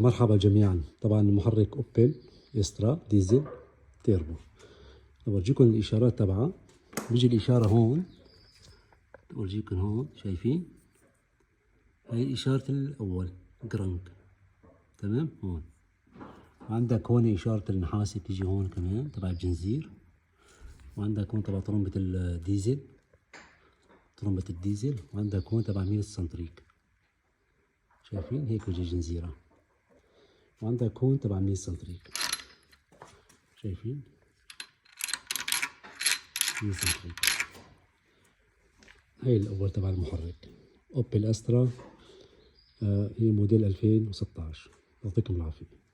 مرحبا جميعا. طبعا المحرك اوبل استرا ديزل تيربو. بورجيكم الاشارات تبعها. بيجي الاشاره هون، بورجيكم هون، شايفين؟ هاي اشاره الاول جرانك، تمام؟ هون وعندك هون اشاره النحاسه بتيجي هون كمان تبع الجنزير، وعندك هون تبع طرمبه الديزل، طرمبه الديزل، وعندك هون تبع مين السنتريك، شايفين؟ هيك بيجي الجنزيره، وعندك هون تبع مين السنتريك، شايفين؟ مين السنتريك. هاي الأول تبع المحرك اوبل استرا، هي موديل 2016. يعطيكم العافية.